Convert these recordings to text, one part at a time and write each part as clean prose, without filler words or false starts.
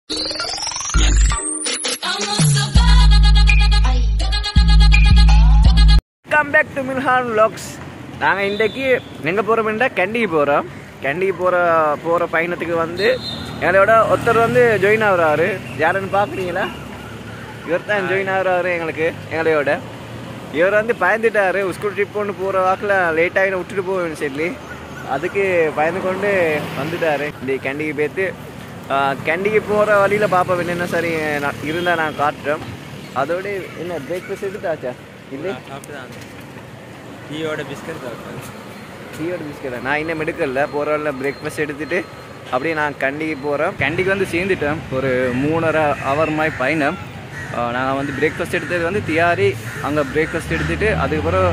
Welcome back to Milhan Vlogs. நாங்கள் இன்றைக்கு எங்கே போகிறோம்னா கேண்டிக்கு போகிறோம். கேண்டிக்கு போகிற பயணத்துக்கு வந்து எங்களோட ஒருத்தர் வந்து ஜாயின் ஆகுறாரு. யாருன்னு பார்க்குறீங்களா? இவர் தான் ஜாயின் ஆகுறாரு எங்களோட. இவர் வந்து பயந்துட்டார். ஸ்கூல் ட்ரிப் ஒன்று போகிற வாக்கில் லேட்டாக விட்டுட்டு போவேன்னு சொல்லி அதுக்கு பயந்து கொண்டு வந்துட்டார். இந்த கேண்டிக்கு போய்த்து கேண்டிக்கு போகிற வழியில் பார்ப்போம் என்னென்ன சரி இருந்தால் நான் காட்டுறேன். அதோடு என்ன பிரேக்ஃபாஸ்ட் எடுத்தாச்சா? இல்லை, டீயோட பிஸ்கட் நான் இன்னும் எடுக்கல. போகிற வழியில் பிரேக்ஃபாஸ்ட் எடுத்துகிட்டு அப்படியே நான் கேண்டிக்கு போகிறேன். கேண்டிக்கு வந்து சேர்ந்துட்டேன். ஒரு 3.5 hour மாதிரி பயணம். நான் வந்து பிரேக்ஃபாஸ்ட் எடுத்தது வந்து தியாரி அங்கே பிரேக்ஃபாஸ்ட் எடுத்துகிட்டு அதுக்கப்புறம்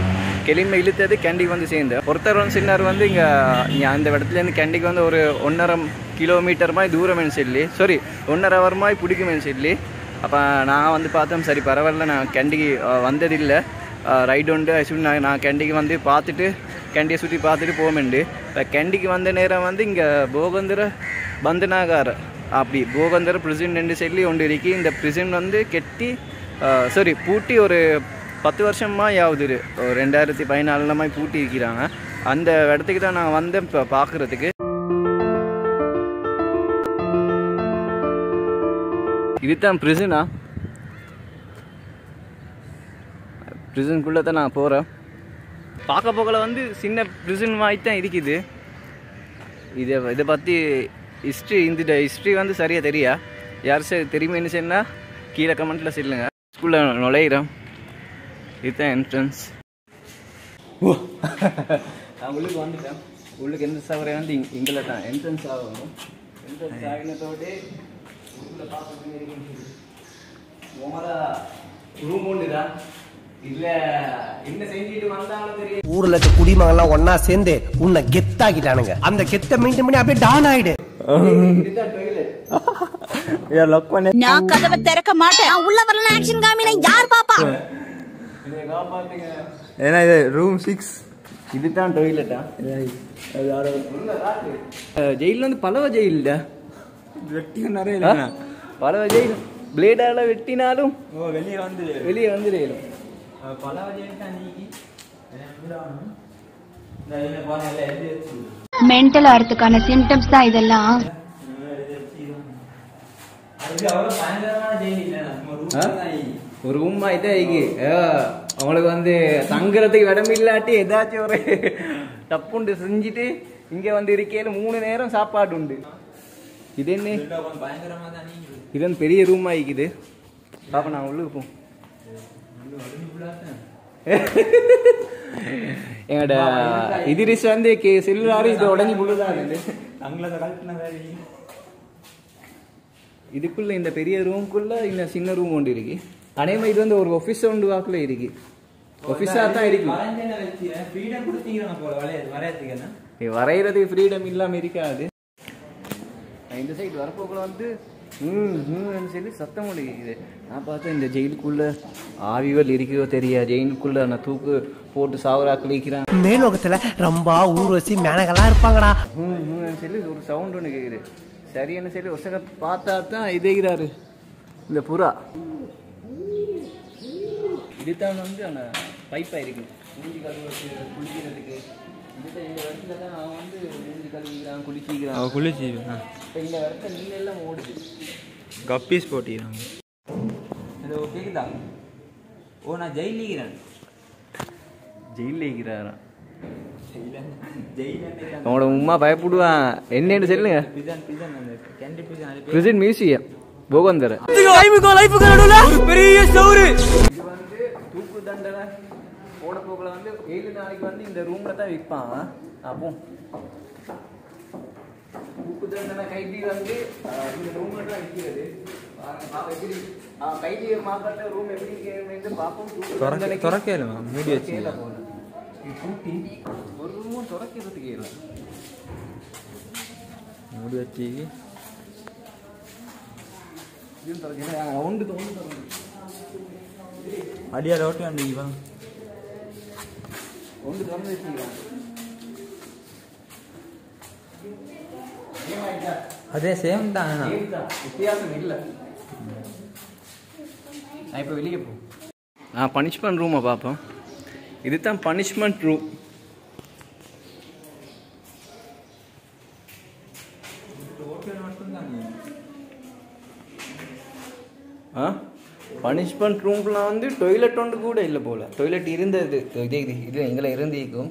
கிளம்பி இழுத்தது கேண்டிக்கு வந்து சேர்ந்தேன். ஒருத்தர் வந்து சின்னர் வந்து இங்கே அந்த இடத்துலேருந்து கேண்டிக்கு வந்து ஒரு 1.5 கிலோமீட்டர் மாதிரி தூரம்னு சொல்லி 1.5 hour மாதிரி பிடிக்குமேனு சொல்லி அப்போ நான் வந்து பார்த்தேன். சரி பரவாயில்ல, நான் கேண்டிக்கு வந்ததில்லை, ரைடு உண்டு சொல்லி நான் கேண்டிக்கு வந்து பார்த்துட்டு கேண்டியை சுற்றி பார்த்துட்டு போவேண்டு. இப்போ கேண்டிக்கு வந்த நேரம் வந்து இங்கே போகந்திர பந்தனாகார அப்படி போகந்திர பிரிசன் சொல்லி ஒன்று இருக்கு. இந்த பிரிசன் வந்து பூட்டி ஒரு 10 வருஷமாக ஆகுது. 2014 மாதிரி பூட்டி இருக்கிறாங்க. அந்த இடத்துக்கு தான் நான் வந்தேன் இப்போ பார்க்குறதுக்கு. இதுதான் பிரிசனா? பிரிசனுக்குள்ளே தான் நான் போகிறேன். பார்க்க போகல வந்து சின்ன பிரிசன் மாதிரி தான் இருக்குது. இதை பற்றி ஹிஸ்ட்ரி வந்து சரியாக தெரியா? யார் சார் தெரியுமேன்னு சொன்னால் கீழே கமெண்ட்டில் சொல்லுங்க. ஸ்கூலில் நுழையிறோம். இதுதான் என்ட்ரன்ஸ். நான் உள்ளுக்கு வந்துட்டேன். உள்ளுக்கு எந்த சவரை வந்து இங்கே தான் என்ட்ரன்ஸ் ஆகணும். என்ட்ரன்ஸ் ஆகினத்தோடு ரூம் ஒன்றுதான். இல்ல என்ன செஞ்சுட்டு வந்தாலும் தெரியும். ஊர்ல இருக்க குடிமகன்லாம் ஒன்னா சேர்ந்து உன்னை கெத்தாக்கிட்டானுங்க. அந்த கெத்த மெயின்டைன் பண்ணி அப்படியே டான் ஆயிடு. நான் கதவை திறக்க மாட்டேன். உள்ள வரல ஆக்ஷன் காமினா யார் பாப்பா? ஏன்னா இது ரூம் 6. இதுதான் டாய்லெட்டா? ஜெயில வந்து பலவ ஜெயில்டா வெட்டி நிறைய இல்லைண்ணா. பலவ ஜெயில் பிளேடால வெட்டினாலும் வெளியே வந்துடும். மென்டல் ஆறதுக்கான சிம்டம்ஸ் தான் இதெல்லாம். ஒரு ரூம் ஆயிட்டா அவங்களுக்கு வந்து தங்குறதுக்கு இடம் இல்லாட்டி ஏதாச்சும் ஒரு தப்புண்டு செஞ்சுட்டு இங்க வந்து இருக்கையில 3 நேரம் சாப்பாடு உண்டு. இது என்ன இது பெரிய ரூம் ஆகிக்குது. பாப்பா நான் உள்ளுக்கு போ. எங்கட இதிரிஸ் வந்து செல்லுறாரு. இது உடஞ்சி புழுதான். இதுக்குள்ள இந்த பெரிய ரூம்குள்ள இந்த சின்ன ரூம் ஒன்று இருக்கு. அதேமாதிரி இது வந்து ஒரு ஆஃபீஸ் ஒன்று வாக்குல இருக்கு. ஆஃபீஸா தான் இருக்கு. வரைகிறதுக்கு ஃப்ரீடம் இல்லாம இருக்காது. இந்த சைடு வரப்போக்குள்ள வந்து சொல்லி சத்தம் முடிக்குது. நான் பார்த்தேன் இந்த ஜெயிலுக்குள்ள ஆவிகள் இருக்கிறதோ தெரியா. ஜெயிலுக்குள்ள நான் தூக்கு போட்டு சாவராக்கள் இருக்கிறான். மேலோகத்துல ரொம்ப ஊர்வசி மேனகெல்லாம் இருப்பாங்கடா. சொல்லி ஒரு சவுண்ட் ஒன்று கேட்குது. சரியான சொல்லி ஒரு சக பார்த்தா தான் இதேகிறாரு இந்த புறா. இதுதான் வந்து அந்த பைப்பாக இருக்கு மூஞ்சி கழுவுறதுக்கு குளிக்கிறதுக்கு. இதுதான் இந்த இடத்துல தான் அவன் வந்து மூஞ்சி கழுவிக்கிறான் குளிச்சிக்கிறான். இப்போ இந்த இடத்துல நீரெல்லாம் ஓடுது. கப்பீஸ் போட்டிக்கிறாங்க. இது கேக்குதா? ஓ நான் ஜெயிலிக்கிறேன். ஜெயிலில் இருக்கிறாரான். அவனோட உமா பயப்படுவான். என்னன்னு சொல்லுங்க. பிரிசன் மியூசியம் போகந்தர. இது வந்து தூக்கு தண்டனை போட போகல வந்து 7 நாளைக்கு வந்து இந்த ரூம்ல தான் விற்பான். அப்போ தூக்கு தண்டனை கைதி வந்து இந்த ரூம்ல தான் விற்கிறது. கைதி மாப்பட்ட ரூம் எப்படி இருக்கு பார்ப்போம். துறக்கலுமா மூடி வச்சு பூட்டி ஒரு ரூமும் துறக்கிறதுக்கு இல்லை. மூடி வச்சு அடியால் ஓட்டி வந்துருக்கீங்களா? ஒன்று திறந்து வச்சுக்கிறாங்க. அதே சேம் தான் வித்தியாசம் இல்லை. நான் இப்போ வெளியே போ. நான் பனிஷ்மெண்ட் ரூமை பார்ப்போம். இதுதான் பனிஷ்மெண்ட் ரூம். பனிஷ்மெண்ட் ரூம்லாம் வந்து டொய்லெட் ஒன்று கூட இல்லை போல். டொய்லெட் இருந்தது இது எங்களை இருந்திருக்கும்.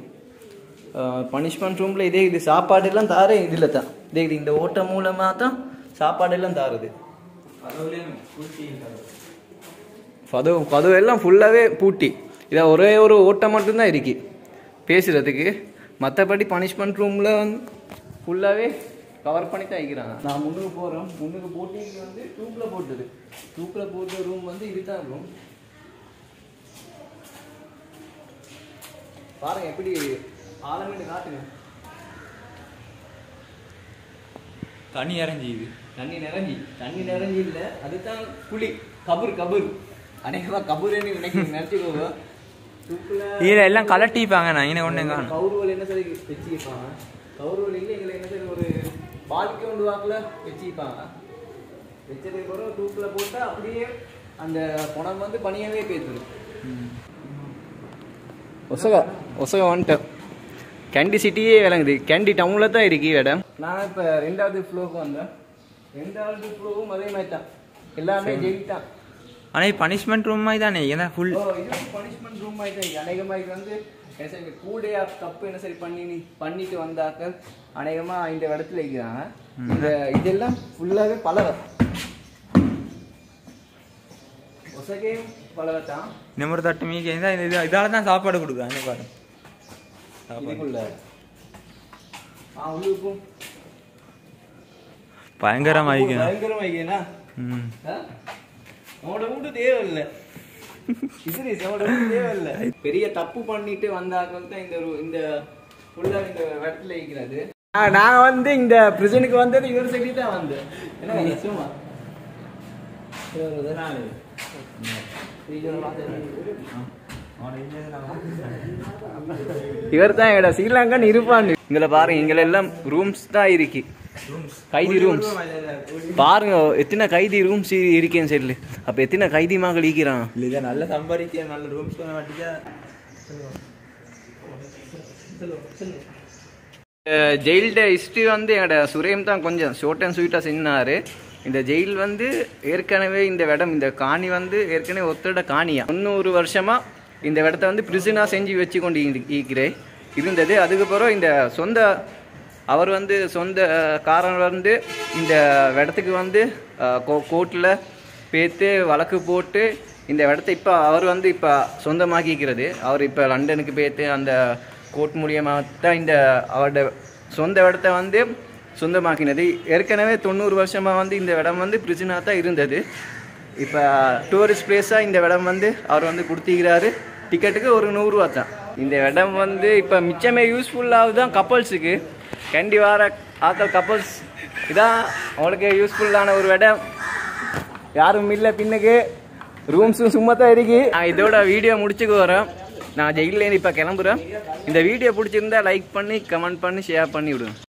பனிஷ்மெண்ட் ரூமில் இது சாப்பாடெல்லாம் தாரே இதில் தான். இந்த ஓட்ட மூலமாக தான் சாப்பாடெல்லாம் தாருது. கதவு எல்லாம் ஃபுல்லாகவே பூட்டி. இதை ஒரே ஒரு ஓட்டம் மட்டும்தான் இருக்கு பேசுகிறதுக்கு. மற்றபடி பனிஷ்மெண்ட் ரூமில் வந்து ஃபுல்லாகவே கவர் பண்ணி தான் வைக்கிறாங்க. நான் முன்னுக்கு போகிறோம். முன்னுக்கு போட்டு வந்து டூப்பில் போட்டுது. டூப்பில் போட்ட ரூம் வந்து இதுதான் ரூம். பாருங்க எப்படி ஆழமெண்டு காட்டுங்க. தண்ணி இறஞ்சிது. தண்ணி நிறைஞ்சி இல்லை, அதுதான் குழி. கபூர் அநேகமாக கபூர்னு நினைச்சுக்கோங்க. இதில் எல்லாம் கலட்டிப்பாங்க. நான் இங்கே ஒன்று காணும். கவுருவல் என்ன சரி வச்சுப்பாங்க. கவுருவலில் எங்களை என்ன சரி ஒரு பால்க்கு ஒன்று வாக்கில் வச்சுப்பாங்க. வச்சதுக்கு பிறகு டூப்பில் போட்டால் அப்படியே அந்த பணம் வந்து பனியாகவே போயிடுது. ஒசகா வந்துட்டேன். கேண்டி சிட்டியே விளங்குது. கேண்டி டவுனில் தான் இருக்கு இடம். நான் இப்போ 2வது ஃப்ளோருக்கு வந்தேன். 2வது ஃப்ளோரும் அதே மாதிரி தான். எல்லாமே ஜெயில் தான். ஆனால் பனிஷ்மெண்ட் ரூம் மாதிரி தானே? ஏன்னா ஃபுல் இது பனிஷ்மெண்ட் ரூம் மாதிரி தான். அநேகமாக இது வந்து கூடையா தப்பு என்ன சரி பண்ணிட்டு வந்தாக்க அநேகமாக இந்த இடத்துல இருக்கிறாங்க. இதெல்லாம் ஃபுல்லாகவே பலவை. ஒசகையும் பலவை தான். இன்னொரு தட்டு மீக்க இதால தான் சாப்பாடு கொடுக்குறாங்க. பாரு பயங்கரமாயிக்கா. தேவையில்லை. பெரிய தப்பு பண்ணிட்டு வந்தாக்கள் தான் இந்த இடத்துல இருக்கிறது. நாங்க வந்து இந்த பிரிசனுக்கு வந்தது இவர் சொல்லி தான் வந்தேன். என்ன சும்மா இவர் தான் எங்கட ஸ்ரீலங்கன் இருப்பான்னு. இங்களை பாருங்க, இங்கே எல்லாம் ரூம்ஸ் தான் இருக்கு. கைதி ரூம்ஸ் பாருங்க. எத்தனை கைதி ரூம்ஸ் இருக்கேன்னு சொல்லு. அப்ப எத்தனை கைதி மகள் ஈக்கிறான். நல்ல சம்பாதிக்க நல்ல ரூம்ஸ் ஜெயில்ட ஹிஸ்ட்ரி வந்து எங்கட சுரேம் தான் கொஞ்சம் ஷார்ட் அண்ட் ஸ்வீட்டாக செஞ்சினாரு. இந்த ஜெயில் வந்து ஏற்கனவே இந்த இடம் இந்த காணி வந்து ஏற்கனவே ஒத்தட காணியா 300 வருஷமா இந்த இடத்த வந்து பிரிசனாக செஞ்சு வச்சு கொண்டு இருக்கிறேன் இருந்தது. அதுக்கப்புறம் இந்த அவர் வந்து சொந்த காரன் வந்து இந்த இடத்துக்கு வந்து கோர்ட்டில் பேத்து வழக்கு போட்டு இந்த இடத்த இப்போ அவர் வந்து இப்போ சொந்தமாக்கிக்கிறது. அவர் இப்போ லண்டனுக்கு பேத்து அந்த கோர்ட் மூலியமாக தான் இந்த அவரோட சொந்த இடத்த வந்து சொந்தமாக்கினது. ஏற்கனவே 90 வருஷமாக வந்து இந்த இடம் வந்து பிரிசனாக தான் இருந்தது. இப்போ டூரிஸ்ட் பிளேஸாக இந்த இடம் வந்து அவர் வந்து கொடுத்திக்கிறாரு. டிக்கெட்டுக்கு ஒரு 100 ரூபா தான். இந்த இடம் வந்து இப்போ மிச்சமே யூஸ்ஃபுல்லாக தான் கப்பல்ஸுக்கு. கேண்டி வார ஆக்கள் கப்பல்ஸ் இதான் அவங்களுக்கு யூஸ்ஃபுல்லான ஒரு இடம். யாரும் இல்லை பின்னுக்கு. ரூம்ஸும் சும்மா தான் இருக்கு. நான் இதோட வீடியோ முடிச்சுக்கு வரேன். நான் ஜெயிலேருந்து இப்போ கிளம்புறேன். இந்த வீடியோ பிடிச்சிருந்தா லைக் பண்ணி கமெண்ட் பண்ணி ஷேர் பண்ணி விடுவேன்.